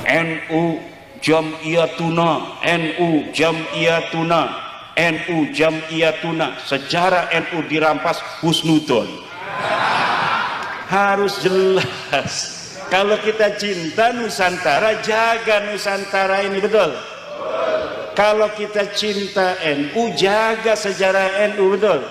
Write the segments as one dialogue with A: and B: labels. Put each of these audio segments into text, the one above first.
A: NU Jam'iyatuna, NU Jam'iyatuna, NU Jam'iyatuna. Sejarah NU dirampas husnudon. Harus jelas. Kalau kita cinta Nusantara, jaga Nusantara ini, betul? Kalau kita cinta NU, jaga sejarah NU, betul?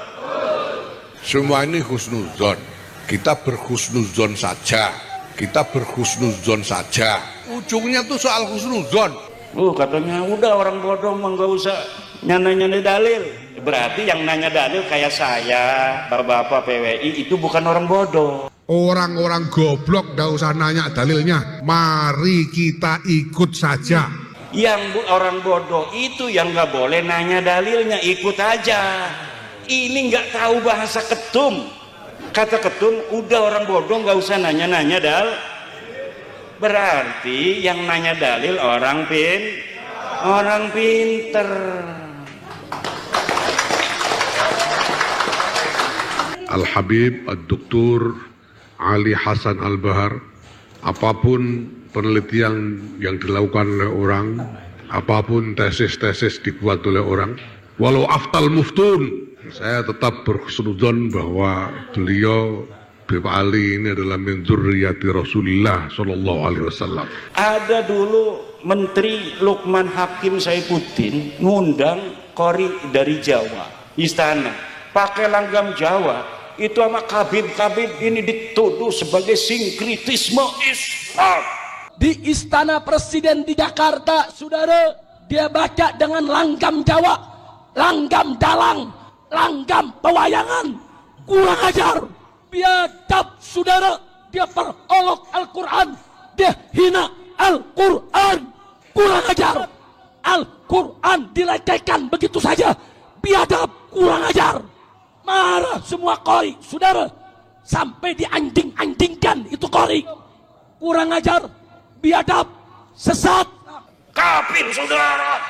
B: Semua ini husnuzon. Kita berhusnuzon saja. Kita berhusnuzon saja. Ujungnya tuh soal husnuzon.
A: Katanya udah orang bodoh mah nggak usah nyana-nyana dalil. Berarti yang nanya dalil kayak saya, bapak-bapak PWI itu bukan orang bodoh.
B: Orang-orang goblok gak usah nanya dalilnya. Mari kita ikut saja.
A: Yang orang bodoh itu yang nggak boleh nanya dalilnya, ikut aja. Ini nggak tahu bahasa ketum. Kata ketum, udah orang bodoh nggak usah nanya-nanya berarti yang nanya dalil orang pinter.
B: Al-Habib Ad-Doktor Ali Hasan Al-Bahar, apapun penelitian yang dilakukan oleh orang, apapun tesis-tesis dibuat oleh orang, walau aftal muftun, saya tetap berhusnuzon bahwa beliau Habib Ali ini adalah min dzurriyyati Rasulillah sallallahu alaihi wasallam.
A: Ada dulu Menteri Lukman Hakim Saifuddin ngundang qori dari Jawa, istana, pakai langgam Jawa. Itu sama kabib-kabib ini dituduh sebagai sinkritisme Islam.
C: Di Istana Presiden di Jakarta, saudara, dia baca dengan langgam Jawa, langgam dalang, langgam pewayangan. Kurang ajar, biadab, saudara. Dia perolok Al-Quran, dia hina Al-Quran. Kurang ajar, Al-Quran dilecehkan begitu saja. Biadab, kurang ajar. Marah semua qori, saudara, sampai dianjing-anjingkan itu qori. Kurang ajar, biadab, sesat,
A: kafir, saudara.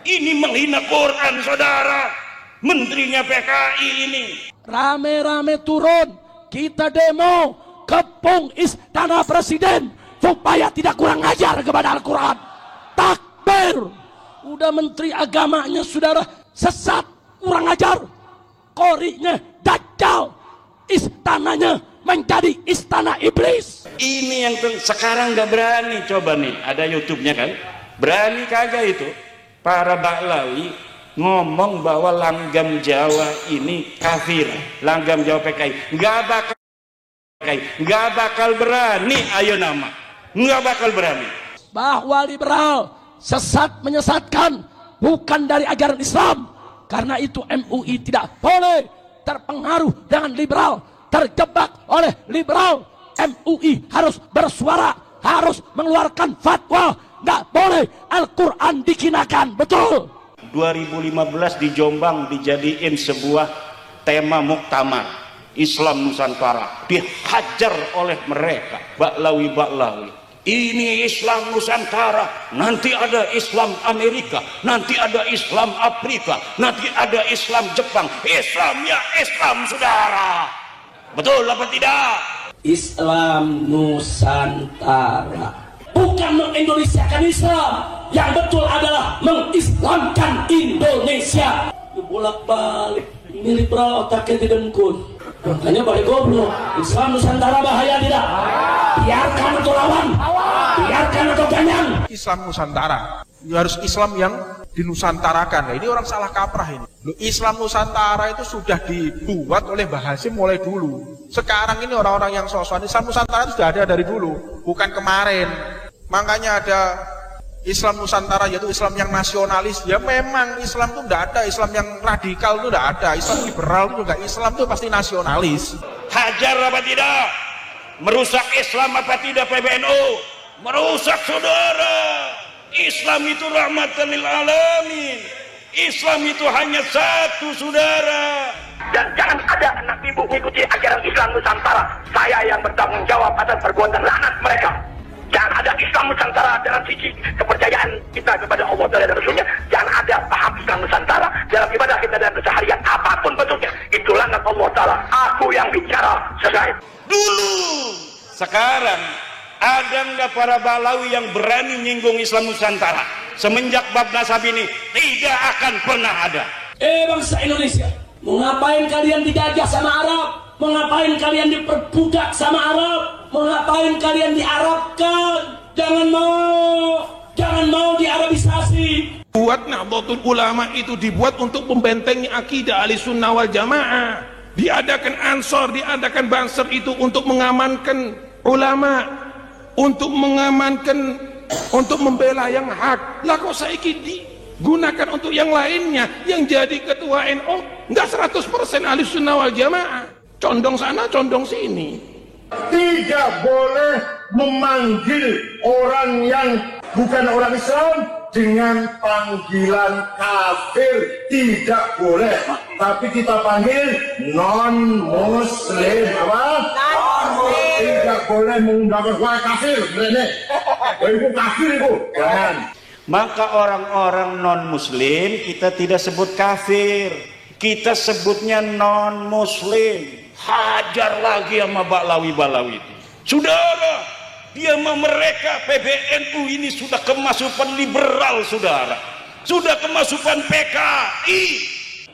A: Ini menghina Quran, saudara. Menterinya PKI ini rame-rame turun, kita demo kepung Istana Presiden supaya tidak kurang ajar kepada Al-Quran. Takbir. Udah menteri agamanya, saudara, sesat, kurang ajar. Qorinya dajjal, istananya menjadi istana iblis. Ini yang sekarang gak berani. Coba nih, ada YouTube-nya kan, berani kagak itu para Baklawi ngomong bahwa langgam Jawa ini kafir, langgam Jawa PKI. Gak bakal berani. Ayo nama, gak bakal berani. Bahwa liberal sesat menyesatkan bukan dari ajaran Islam. Karena itu MUI tidak boleh terpengaruh dengan liberal, terjebak oleh liberal. MUI harus bersuara, harus mengeluarkan fatwa. Nggak boleh Al-Quran dikinakan, betul. 2015 di Jombang dijadiin sebuah tema muktamar Islam Nusantara, dihajar oleh mereka Baklawi. Ini Islam Nusantara, nanti ada Islam Amerika, nanti ada Islam Afrika, nanti ada Islam Jepang. Islam ya Islam, saudara. Betul apa tidak? Islam Nusantara bukan mengindonesiakan Islam. Yang betul adalah mengislamkan Indonesia. Bolak-balik, ini liberal otaknya didengkun. Makanya balik goblok. Islam Nusantara bahaya tidak? Biarkan atau lawan, biarkan atau ganyang.
D: Islam Nusantara, harus Islam yang dinusantarakan. Nah, ini orang salah kaprah ini. Islam Nusantara itu sudah dibuat oleh Mbah Hasyim mulai dulu. Sekarang ini orang-orang yang sosokan Islam Nusantara itu sudah ada dari dulu, bukan kemarin. Makanya ada Islam Nusantara, yaitu Islam yang nasionalis. Ya memang Islam itu tidak ada, Islam yang radikal itu tidak ada, Islam liberal itu juga, Islam itu pasti nasionalis.
A: Hajar apa tidak? Merusak Islam apa tidak PBNU? Merusak, saudara. Islam itu rahmatan lil alamin. Islam itu hanya satu, saudara.
E: Dan jangan ada anak ibu mengikuti ajaran Islam Nusantara. Saya yang bertanggung jawab atas perbuatan laknat mereka. Jangan ada Islam Nusantara dalam sisi kepercayaan kita kepada Allah dan Rasulnya. Jangan ada paham Islam Nusantara dalam ibadah kita dan keseharian apapun bentuknya. Itu laknat Allah Ta'ala. Aku yang bicara, selesai.
A: Dulu, sekarang Ada nggak para Balawi yang berani nyinggung Islam Nusantara? Semenjak bab nasab ini tidak akan pernah ada.
C: Bangsa Indonesia, mau ngapain kalian dijajah sama Arab? Mau ngapain kalian diperbudak sama Arab? Mau ngapain kalian diarabkan? Jangan mau diarabisasi.
F: Buat Nahdlatul Ulama itu dibuat untuk membentengi akidah Ahlussunnah wal Jamaah. Diadakan Ansor, diadakan Banser itu untuk mengamankan ulama, untuk mengamankan, untuk membela yang hak. Lah kok saiki digunakan untuk yang lainnya? Yang jadi ketua NU enggak 100% Ahlussunnah wal Jamaah. Condong sana, condong sini.
E: Tidak boleh memanggil orang yang bukan orang Islam dengan panggilan kafir, tidak boleh. Tapi kita panggil non-muslim. Apa? Non-muslim. Tidak boleh mengundangkan wah kafir, itu kafir itu. Jangan.
A: Maka orang-orang non-muslim kita tidak sebut kafir, kita sebutnya non-muslim. Hajar lagi sama Balawi-Balawi itu. Saudara, dia sama mereka PBNU ini sudah kemasukan liberal, saudara. Sudah kemasukan PKI.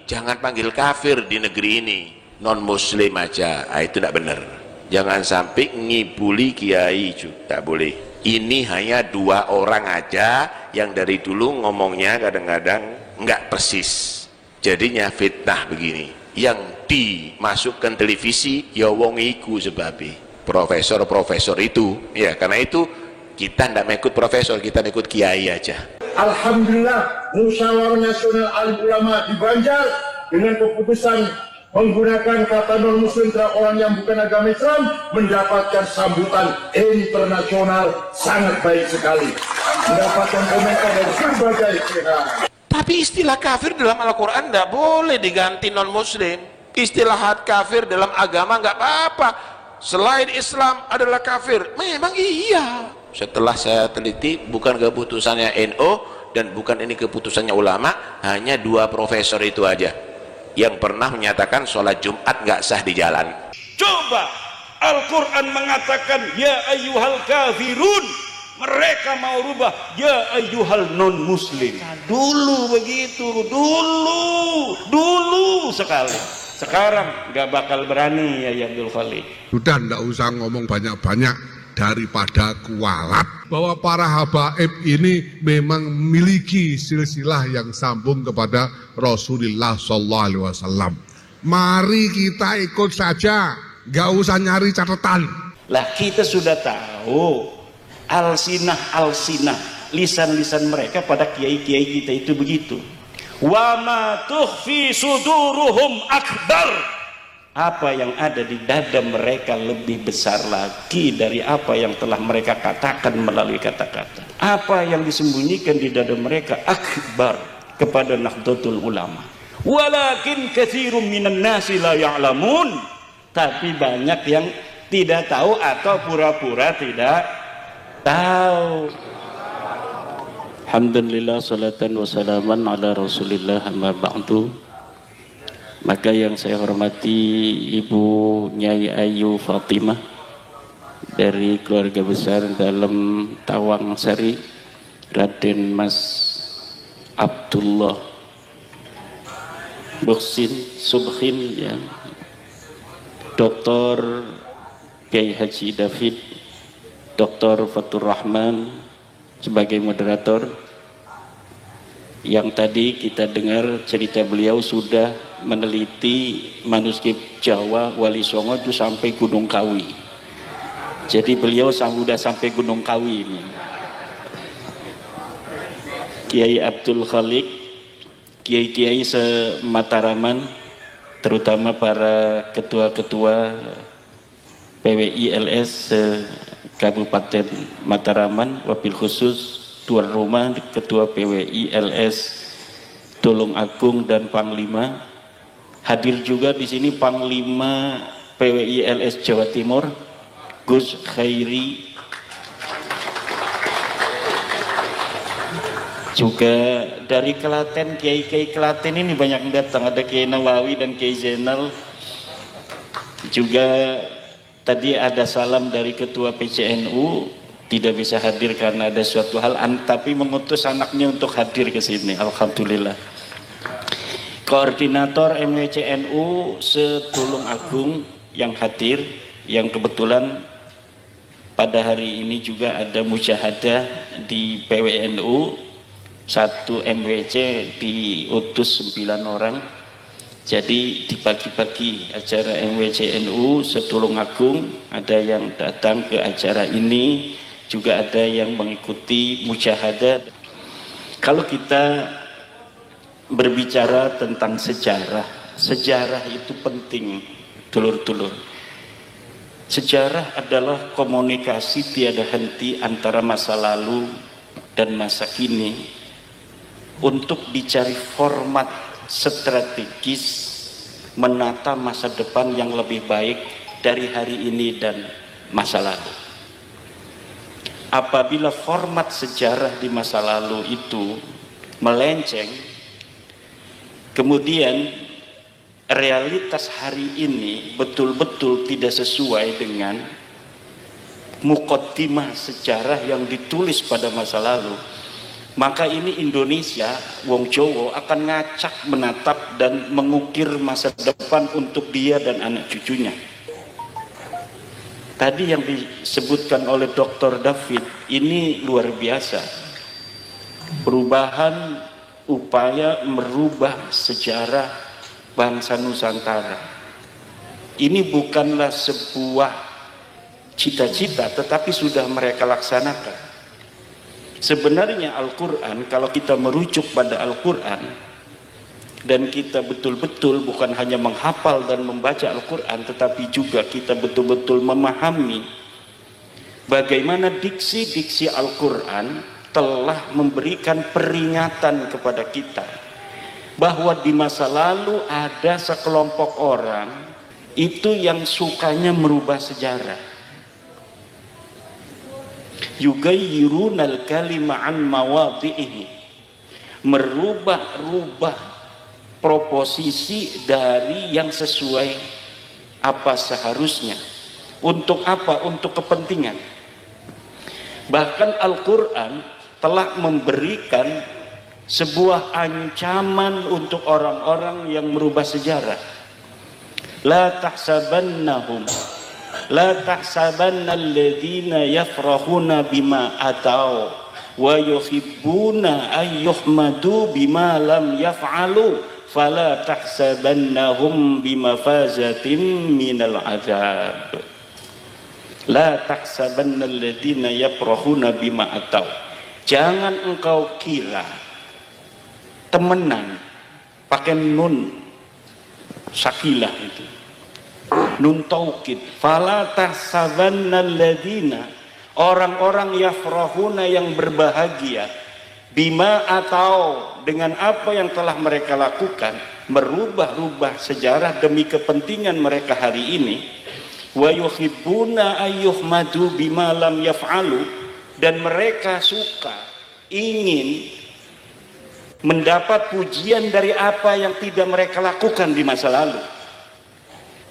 G: Jangan panggil kafir di negeri ini, non-muslim aja. Itu tidak benar. Jangan sampai ngibuli kiai juga, tak boleh. Ini hanya 2 orang aja yang dari dulu ngomongnya kadang-kadang nggak persis. Jadinya fitnah begini. Yang dimasukkan televisi ya wong iku sebabnya profesor-profesor itu, ya karena itu kita tidak mengikut profesor, kita mengikut kiai aja.
E: Alhamdulillah Musyawarah Nasional Alim Ulama di Banjar dengan keputusan menggunakan kata non-muslim terhadap orang yang bukan agama Islam mendapatkan sambutan internasional sangat baik sekali, mendapatkan komentar dari berbagai pihak.
G: Tapi istilah kafir dalam Al-Quran tidak boleh diganti non-muslim. Istilah kafir dalam agama nggak apa-apa. Selain Islam adalah kafir. Memang iya. Setelah saya teliti, bukan keputusannya NU dan bukan ini keputusannya ulama, hanya 2 profesor itu aja yang pernah menyatakan sholat Jumat nggak sah di jalan.
A: Coba Al-Quran mengatakan ya ayyuhal kafirun, mereka mau rubah ya ayyuhal non-muslim. Dulu begitu, dulu sekali. Sekarang nggak bakal berani ya Abdul Khalid.
B: Sudah ndak usah ngomong banyak-banyak daripada kualat. Bahwa para habaib ini memang memiliki silsilah yang sambung kepada Rasulullah SAW. Mari kita ikut saja, nggak usah nyari catatan.
A: Lah kita sudah tahu alsinah lisan-lisan mereka pada kiai-kiai kita itu begitu. Wa ma tukhfi suduruhum akbar. Apa yang ada di dada mereka lebih besar lagi dari apa yang telah mereka katakan melalui kata-kata. Apa yang disembunyikan di dada mereka akbar kepada Nahdlatul Ulama. Walakin katsirum minan nasi la ya'lamun. Tapi banyak yang tidak tahu atau pura-pura tidak tahu. Alhamdulillah salatan wassalaman ala Rasulillah amma ba'du. Maka yang saya hormati Ibu Nyai Ayu Fatimah dari keluarga besar dalam Tawang Sari, Raden Mas Abdullah Muhsin Subhin, ya, Dr. Kiai Haji David, Dr. Fatur Rahman sebagai moderator. Yang tadi kita dengar cerita beliau sudah meneliti manuskrip Jawa Wali Songo itu sampai Gunung Kawi. Jadi beliau sudah sampai Gunung Kawi ini. Kiai Abdul Khalik, kiai-kiai se-Mataraman, terutama para ketua-ketua PWI LS Kabupaten Mataraman, wabil khusus Tuan Rumah Ketua PWI LS Tulung Agung dan Panglima. Hadir juga di sini Panglima PWI LS Jawa Timur Gus Khairi. Juga dari Klaten, kiai-kiai Klaten ini banyak yang datang, ada Kiai Nawawi dan Kiai Zainal. Juga
H: Tadi ada salam dari Ketua PCNU, tidak bisa hadir karena ada suatu hal, tapi mengutus anaknya untuk hadir ke sini. Alhamdulillah. Koordinator MWCNU se-Tulung Agung yang hadir, yang kebetulan pada hari ini juga ada musyahadah di PWNU, 1 MWC diutus 9 orang. Jadi dibagi-bagi acara MWCNU se-Tulung Agung, ada yang datang ke acara ini, juga ada yang mengikuti musyahadah. Kalau kita berbicara tentang sejarah, sejarah itu penting, dulur-dulur. Sejarah adalah komunikasi tiada henti antara masa lalu dan masa kini untuk dicari format strategis menata masa depan yang lebih baik dari hari ini dan masa lalu. Apabila format sejarah di masa lalu itu melenceng, kemudian realitas hari ini betul-betul tidak sesuai dengan muqaddimah sejarah yang ditulis pada masa lalu, maka ini Indonesia, wong Jawa akan ngacak, menatap dan mengukir masa depan untuk dia dan anak cucunya. Tadi yang disebutkan oleh Dr. David ini luar biasa. Perubahan, upaya merubah sejarah bangsa Nusantara. Ini bukanlah sebuah cita-cita, tetapi sudah mereka laksanakan. Sebenarnya Al-Quran, kalau kita merujuk pada Al-Quran dan kita betul-betul bukan hanya menghafal dan membaca Al-Quran, tetapi juga kita betul-betul memahami bagaimana diksi-diksi Al-Quran telah memberikan peringatan kepada kita bahwa di masa lalu ada sekelompok orang itu yang sukanya merubah sejarah. Yugayyirunal kalima an mawadhi'ihi, merubah-rubah proposisi dari yang sesuai apa seharusnya. Untuk apa? Untuk kepentingan. Bahkan Al-Quran telah memberikan sebuah ancaman untuk orang-orang yang merubah sejarah. La tahsabannahum La tahsabanna alladhina yafrahuna bima atau wa yuhibbuna an yuhmadu bima lam yaf'alu fala tahsabannahum bimafazatin minal azab. La tahsabanna alladhina yafrahuna bima atau, jangan engkau kira temenan pakai nun sakilah itu, nun taukid, fala tahsabanna alladziina, orang-orang yafrahuna yang berbahagia, bima atau dengan apa yang telah mereka lakukan, merubah-rubah sejarah demi kepentingan mereka hari ini, wa yuhibbuna ayyuhmadu bima lam yaf'alu, dan mereka suka, ingin mendapat pujian dari apa yang tidak mereka lakukan di masa lalu.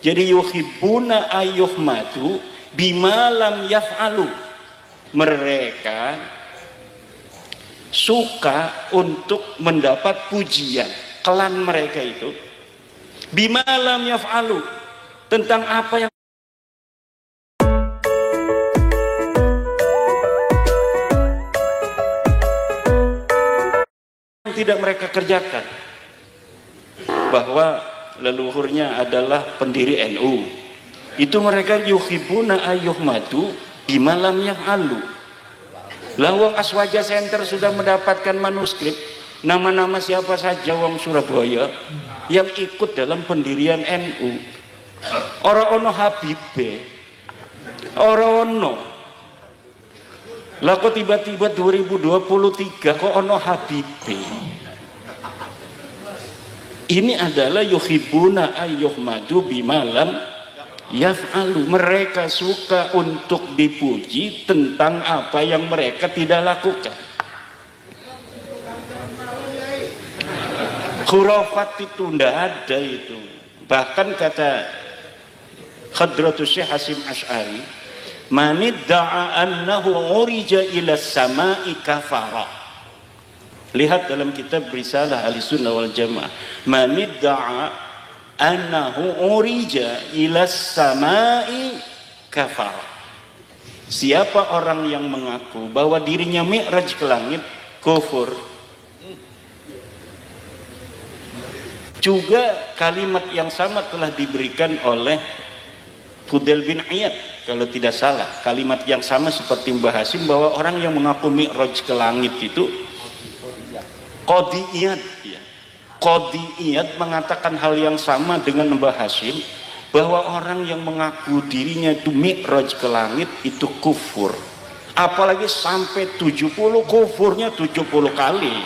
H: Jadi yuhibbuna ayyuhmadu bima lam yaf'alu, mereka suka untuk mendapat pujian, klan mereka itu bima lam yaf'alu, tentang apa yang tidak mereka kerjakan. Bahwa leluhurnya adalah pendiri NU, itu mereka yuhibbuna ayyuhmadu bima lam yaf'alu. Lawang Aswaja Center sudah mendapatkan manuskrip nama-nama siapa saja wong Surabaya yang ikut dalam pendirian NU. Ora ono Habibe, ora ono. Lah kok tiba-tiba 2023 kok ono Habibe. Ini adalah yuhibbuna ayyuhmadu bima lam yaf'alu, mereka suka untuk dipuji tentang apa yang mereka tidak lakukan. Khurafat itu tidak ada itu. Bahkan kata Hadratus Syekh Hasyim Asy'ari, man idda'a annahu urija ila samai kafara. Lihat dalam kitab Risalah Ahlussunnah wal Jamaah, man idda'a annahu urija ila samai kafara. Siapa orang yang mengaku bahwa dirinya mi'raj ke langit, kufur. Juga kalimat yang sama telah diberikan oleh Fudail bin Iyad, kalau tidak salah. Kalimat yang sama seperti Mbah Hasyim, bahwa orang yang mengaku mi'raj ke langit itu Qadhi Iyad, ya. Qadhi Iyad mengatakan hal yang sama dengan Mbah Hasyim, bahwa orang yang mengaku dirinya itu mi'raj ke langit itu kufur. Apalagi sampai 70, kufurnya 70 kali.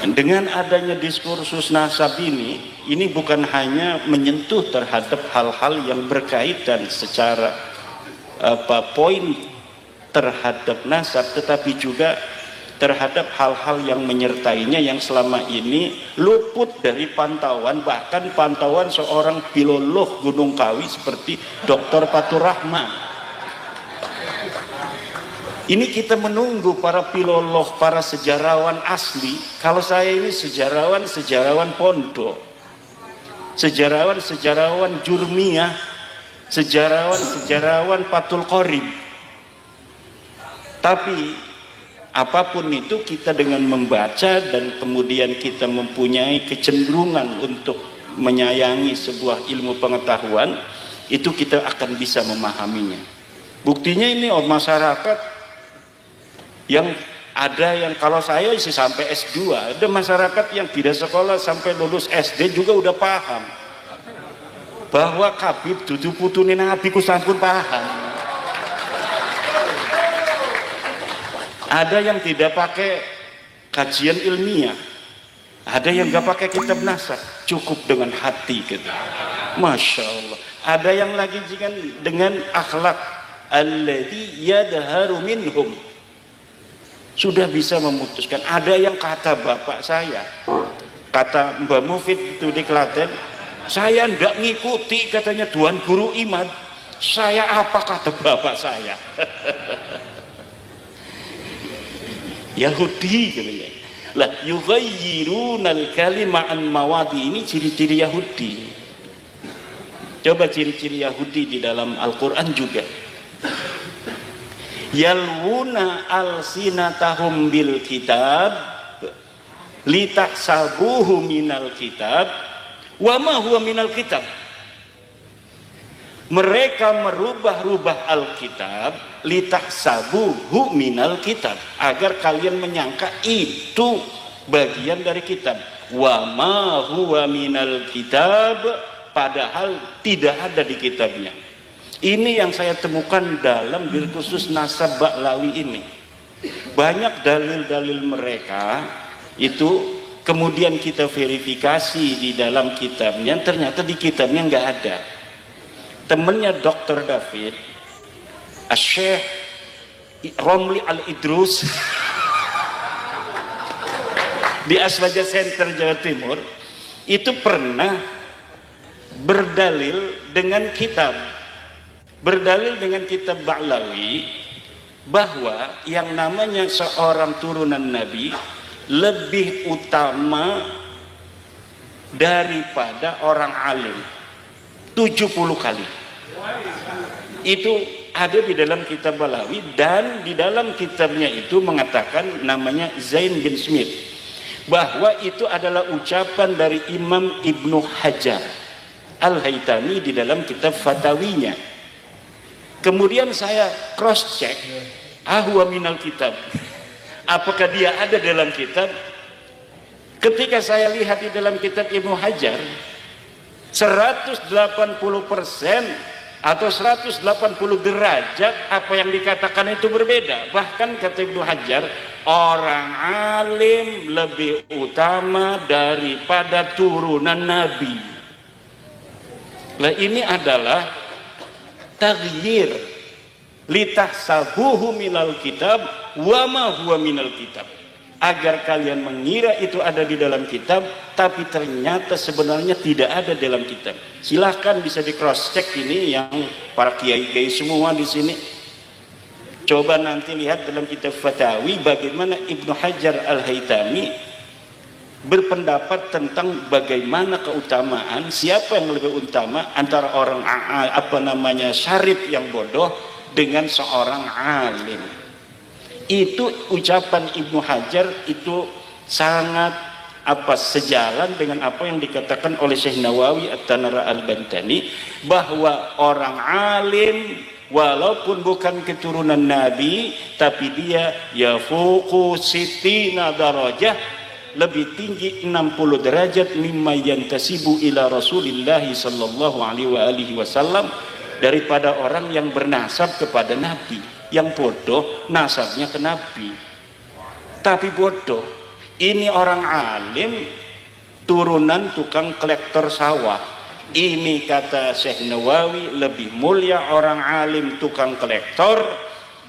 H: Dengan adanya diskursus nasab ini bukan hanya menyentuh terhadap hal-hal yang berkaitan secara poin terhadap nasab, tetapi juga terhadap hal-hal yang menyertainya yang selama ini luput dari pantauan, bahkan pantauan seorang filolog Gunung Kawi seperti Dr. Fatur Rahman. Ini kita menunggu para filolog, para sejarawan asli. Kalau saya ini sejarawan pondok, sejarawan Jurmiyah, sejarawan Fathul Qorib. Tapi apapun itu, kita dengan membaca dan kemudian kita mempunyai kecenderungan untuk menyayangi sebuah ilmu pengetahuan, itu kita akan bisa memahaminya. Buktinya ini masyarakat yang ada, yang kalau saya isi sampai S2, ada masyarakat yang tidak sekolah sampai lulus SD juga udah paham bahwa Kabib dudu putune Nabi ku sampun paham. Ada yang tidak pakai kajian ilmiah, ada yang nggak pakai kitab nasab, cukup dengan hati gitu. Masya Allah. Ada yang lagi dengan akhlak alladzi yadharu minhum, sudah bisa memutuskan. Ada yang kata bapak saya, kata Mbah Mufid itu di Klaten, saya ndak ngikuti katanya Tuan Guru Iman. Saya apa kata bapak saya? Yahudi katanya. Lah yughayyirunal kalima an mawadi, ini ciri-ciri Yahudi. Coba ciri-ciri Yahudi di dalam Al-Qur'an juga. Yalwuna alsinatahum bil kitab litahsabuhu minal kitab wa ma huwa minal kitab. Mereka merubah-rubah Alkitab litahsabuhu minal kitab, agar kalian menyangka itu bagian dari kitab. Wa ma huwa minal kitab, padahal tidak ada di kitabnya. Ini yang saya temukan dalam diskursus nasab Ba'lawi ini. Banyak dalil-dalil mereka itu kemudian kita verifikasi di dalam kitabnya, ternyata di kitabnya nggak ada. Temennya Dr. David, Syekh Romli Al-Idrus di Aswaja Center Jawa Timur itu pernah berdalil dengan kitab Ba'lawi bahwa yang namanya seorang turunan Nabi lebih utama daripada orang alim 70 kali. Itu ada di dalam kitab Ba'lawi, dan di dalam kitabnya itu mengatakan, namanya Zain bin Smith, bahwa itu adalah ucapan dari Imam Ibnu Hajar Al-Haytami di dalam kitab Fatawinya. Kemudian saya cross check, ahwa minal kitab, apakah dia ada dalam kitab? Ketika saya lihat di dalam kitab Ibnu Hajar, 180% atau 180 derajat apa yang dikatakan itu berbeda. Bahkan kata Ibnu Hajar, orang alim lebih utama daripada turunan Nabi. Nah, ini adalah taghyir litahsabuhu minal kitab wa ma huwa minal kitab. agar kalian mengira itu ada di dalam kitab, tapi ternyata sebenarnya tidak ada dalam kitab. Silahkan bisa di cross check ini yang para kiai-kiai semua di sini. Coba nanti lihat dalam kitab Fatawi bagaimana Ibnu Hajar Al-Haytami berpendapat tentang bagaimana keutamaan, siapa yang lebih utama antara orang syarif yang bodoh dengan seorang alim. Itu ucapan Ibnu Hajar itu sangat sejalan dengan apa yang dikatakan oleh Syekh Nawawi At-Tanara Al-Bantani, bahwa orang alim walaupun bukan keturunan Nabi, tapi dia yafuqu sittina darajah, lebih tinggi 60 derajat mimma yantasibu ila Rasulillah sallallahu alaihi wasallam, daripada orang yang bernasab kepada Nabi. Yang bodoh nasabnya ke Nabi, tapi bodoh ini orang alim turunan tukang kolektor sawah. Ini kata Syekh Nawawi, lebih mulia orang alim tukang kolektor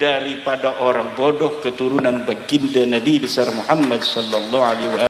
H: daripada orang bodoh keturunan baginda Nabi besar Muhammad sallallahu alaihi wasallam.